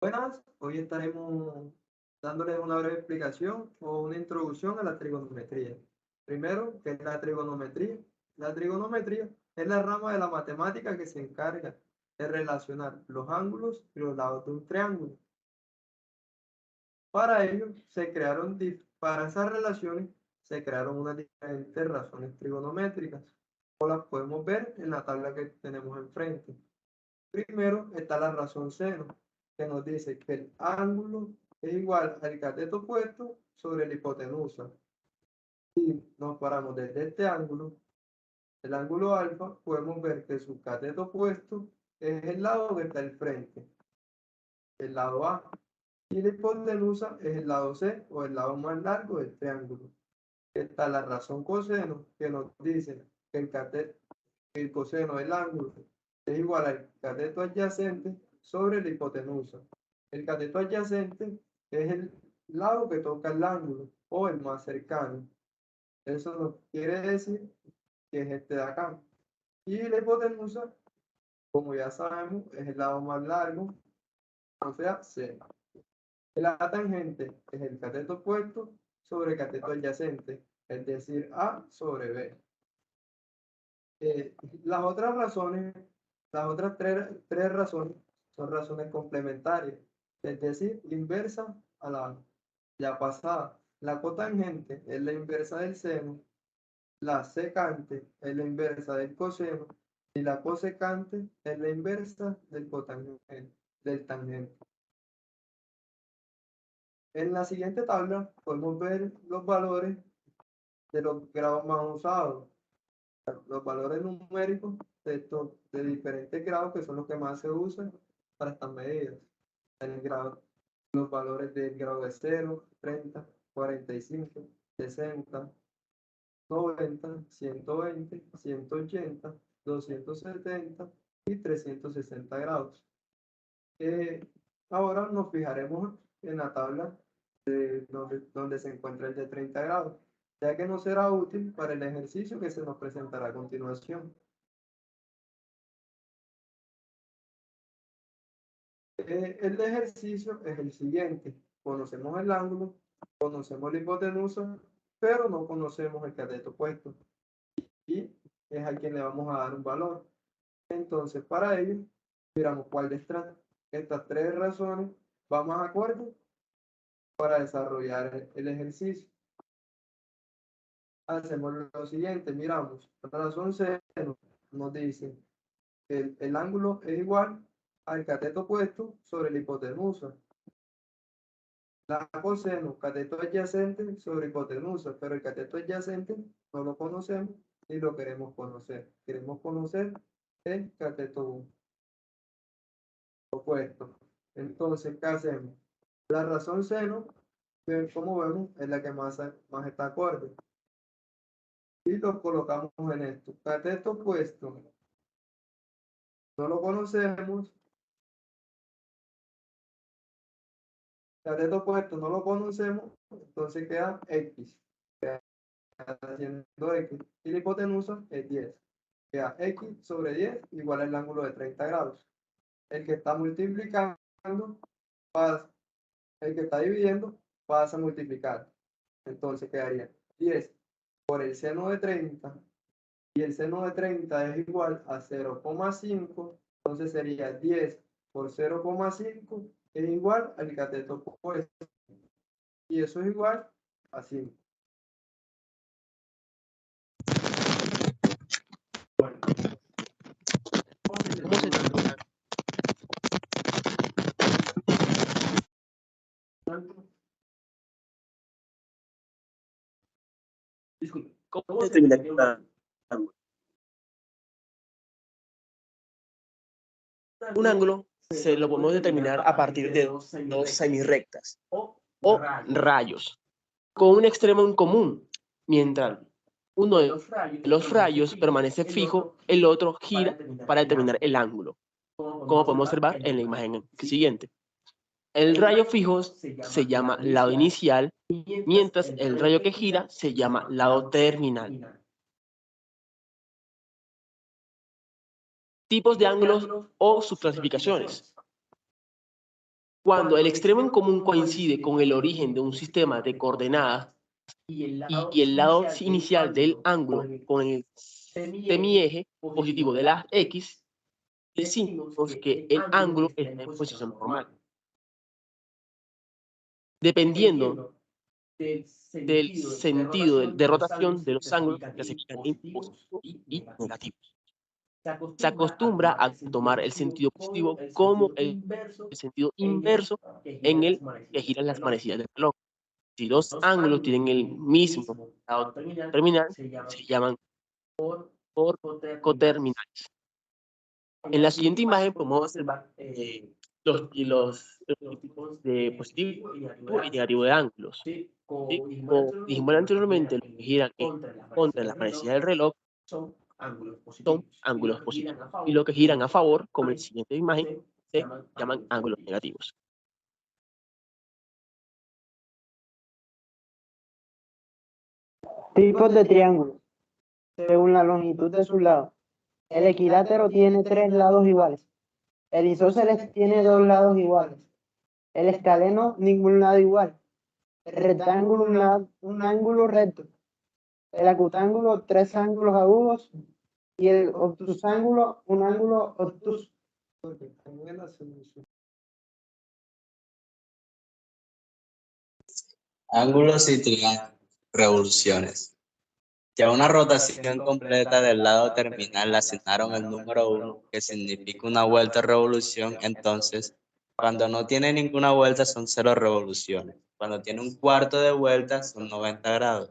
Buenas, hoy estaremos dándoles una breve explicación o una introducción a la trigonometría. Primero, ¿qué es la trigonometría? La trigonometría es la rama de la matemática que se encarga de relacionar los ángulos y los lados de un triángulo. Para ello, para esas relaciones, se crearon unas diferentes razones trigonométricas, como las podemos ver en la tabla que tenemos enfrente. Primero está la razón seno, que nos dice que el ángulo es igual al cateto opuesto sobre la hipotenusa. Si nos paramos desde este ángulo, el ángulo alfa, podemos ver que su cateto opuesto es el lado que está al frente, el lado A, y la hipotenusa es el lado C o el lado más largo del triángulo. Está la razón coseno, que nos dice que el coseno del ángulo es igual al cateto adyacente sobre la hipotenusa. El cateto adyacente es el lado que toca el ángulo o el más cercano. Eso nos quiere decir que es este de acá. Y la hipotenusa, como ya sabemos, es el lado más largo, o sea, C. La tangente es el cateto opuesto sobre el cateto adyacente, es decir, A sobre B. Eh, las otras razones, las otras tres razones son razones complementarias, es decir, inversa a la ya pasada. La cotangente es la inversa del seno, la secante es la inversa del coseno y la cosecante es la inversa del tangente. En la siguiente tabla podemos ver los valores de los grados más usados, los valores numéricos de diferentes grados que son los que más se usan para estas medidas. El grado, los valores del grado de 0, 30, 45, 60, 90, 120, 180, 270 y 360 grados. Eh, Ahora nos fijaremos en la tabla donde se encuentra el de 30 grados, ya que nos será útil para el ejercicio que se nos presentará a continuación. El ejercicio es el siguiente. Conocemos el ángulo, conocemos la hipotenusa, pero no conocemos el cateto opuesto. Y es a quien le vamos a dar un valor. Entonces, para ello, miramos cuál de estas tres razones va más acorde para desarrollar el ejercicio. Hacemos lo siguiente, miramos. La razón seno nos dice que el ángulo es igual al cateto opuesto sobre la hipotenusa. La coseno, cateto adyacente sobre hipotenusa, pero el cateto adyacente no lo conocemos ni lo queremos conocer. Queremos conocer el cateto opuesto. Entonces, ¿qué hacemos? La razón seno, que como vemos, es la que más está acorde. Y lo colocamos en esto. Cateto opuesto, no lo conocemos. Cateto opuesto, no lo conocemos. Entonces queda X. Queda haciendo X. Y la hipotenusa es 10. Queda X sobre 10 igual al ángulo de 30 grados. El que está multiplicando pasa, el que está dividiendo pasa a multiplicar. Entonces quedaría 10 por el seno de 30 y el seno de 30 es igual a 0,5. Entonces sería 10 por 0,5 es igual al cateto opuesto. Y eso es igual a 5. Bueno, ¿Cómo se determina? disculpe, ¿Cómo ¿cómo se se determina determina un un ángulo? ángulo? Un Un ángulo ángulo se lo podemos determinar a partir de dos semirrectas o o rayos. rayos, con un extremo en común, mientras uno de Los los rayos permanece fijo, el otro gira para determinar el ángulo, como podemos observar en la imagen siguiente. El rayo fijo se llama lado inicial, mientras el rayo que gira se llama lado terminal. Tipos de ángulos o sus clasificaciones. Cuando el extremo en común coincide con el origen de un sistema de coordenadas y el lado inicial del ángulo con el semieje positivo de la X, decimos que el ángulo está en posición normal. Dependiendo del sentido de rotación de los ángulos, que se fijan en positivos y negativos. Se acostumbra a tomar el sentido positivo como el sentido inverso en el que giran las manecillas del reloj. Si dos ángulos tienen el mismo lado terminal, se llaman coterminales. En la siguiente imagen podemos observar los tipos de positivo y negativo de ángulos. ¿Sí? Como dijimos anteriormente, los que giran en contra de la manecilla del reloj son ángulos positivos. Y los que giran a favor, como en la siguiente imagen, se llaman ángulos negativos. Tipos de triángulos, según la longitud de sus lados. El equilátero tiene 3 lados iguales. El isósceles tiene 2 lados iguales. El escaleno, ningún lado igual. El rectángulo, un ángulo recto. El acutángulo, 3 ángulos agudos. Y el obtusángulo, un ángulo obtuso. Ángulos y triángulos, revoluciones. Si a una rotación completa del lado terminal le asignaron el número 1, que significa una vuelta o revolución, entonces, cuando no tiene ninguna vuelta son 0 revoluciones. Cuando tiene un cuarto de vuelta son 90 grados.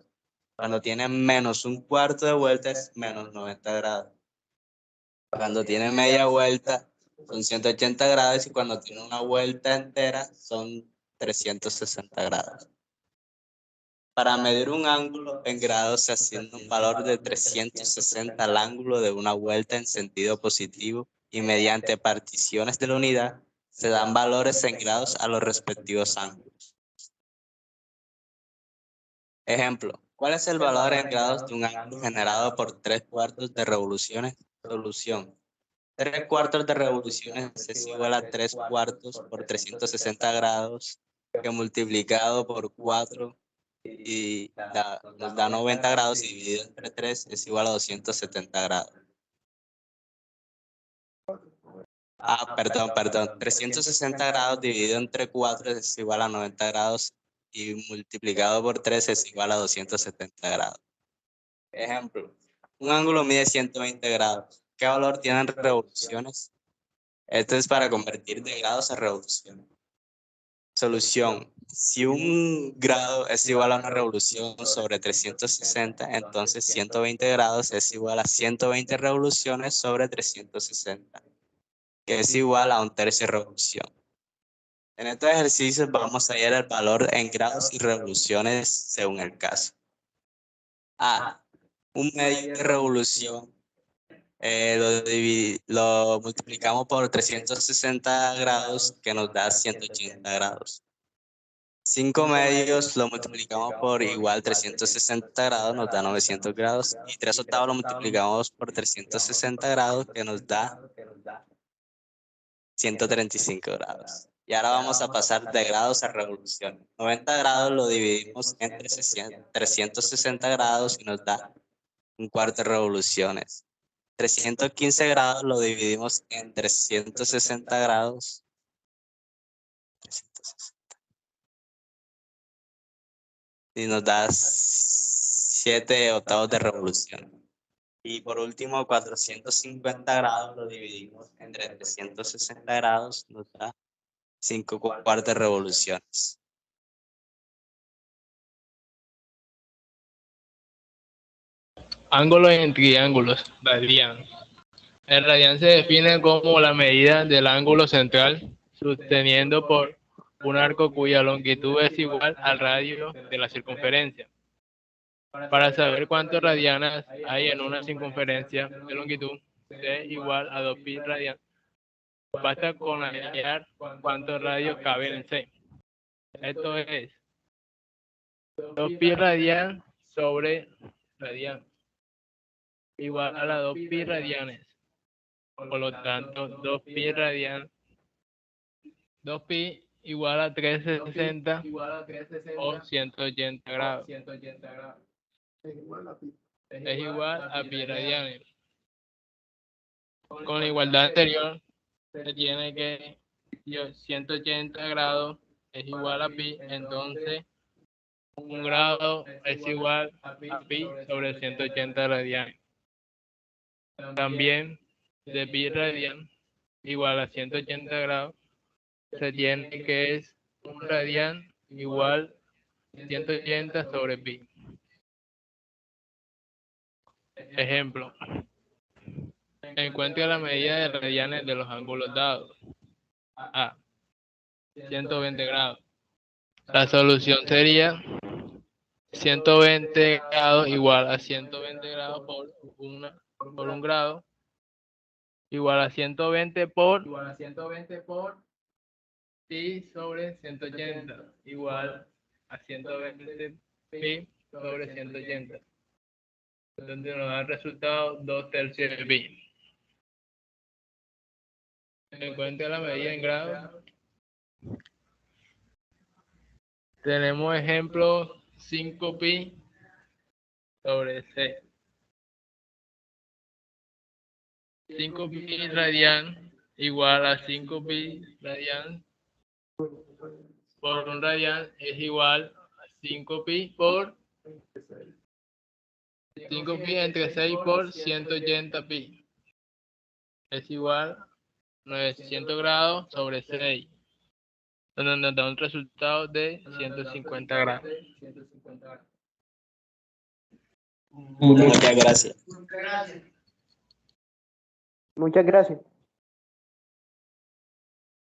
Cuando tiene menos un cuarto de vuelta es menos 90 grados. Cuando tiene media vuelta son 180 grados y cuando tiene una vuelta entera son 360 grados. Para medir un ángulo en grados se asigna un valor de 360 al ángulo de una vuelta en sentido positivo y mediante particiones de la unidad se dan valores en grados a los respectivos ángulos. Ejemplo, ¿cuál es el valor en grados de un ángulo generado por 3 cuartos de revoluciones? Solución. 3 cuartos de revoluciones es igual a 3 cuartos por 360 grados que multiplicado por 4 y nos da 90 grados y dividido entre 3 es igual a 270 grados. Perdón. 360 grados dividido entre 4 es igual a 90 grados y multiplicado por 3 es igual a 270 grados. Ejemplo, un ángulo mide 120 grados. ¿Qué valor tienen revoluciones? Esto es para convertir de grados a revoluciones. Solución. Si un grado es igual a una revolución sobre 360, entonces 120 grados es igual a 120 revoluciones sobre 360, que es igual a un tercio de revolución. En estos ejercicios vamos a hallar el valor en grados y revoluciones según el caso. Un medio de revolución lo multiplicamos por 360 grados, que nos da 180 grados. 5 medios lo multiplicamos por igual 360 grados, nos da 900 grados. Y 3 octavos lo multiplicamos por 360 grados, que nos da 135 grados. Y ahora vamos a pasar de grados a revoluciones. 90 grados lo dividimos entre 360 grados y nos da un cuarto de revoluciones. 315 grados lo dividimos en 360 grados. 360. Y nos da 7 octavos de revolución. Y por último, 450 grados lo dividimos entre 360 grados, nos da 5 cuartos de revoluciones. Ángulos en triángulos, radian. El radian se define como la medida del ángulo central sosteniendo por un arco cuya longitud es igual al radio de la circunferencia. Para saber cuántos radianas hay en una circunferencia de longitud C igual a 2pi radian, basta con hallar cuántos radios caben en C. Esto es 2pi radian sobre radian igual a las 2pi radianes. Por lo tanto, 2pi igual a 360 o 180 grados. Es igual a pi. Es igual a pi radianes. Con la igualdad anterior, se tiene que 180 grados es igual a pi, entonces 1 grado es igual a pi sobre 180 radianes. También de pi radian igual a 180 grados, se tiene que es 1 radian igual a 180 sobre pi. Ejemplo. Encuentre la medida de radianes de los ángulos dados. A. 120 grados. La solución sería 120 grados igual a 120 grados por 1 grado igual a 120 por pi sobre 180 igual a 120 pi sobre 180, donde nos da el resultado 2/3 de pi. Encuentra la medida en grados. Tenemos ejemplo 5 pi sobre 6. 5 pi radian igual a 5 pi radian por 1 radian es igual a 5 pi por 5 pi entre 6 por 180 pi. Es igual a 900 grados sobre 6, donde nos da un resultado de 150 grados. Muchas gracias. Muchas gracias.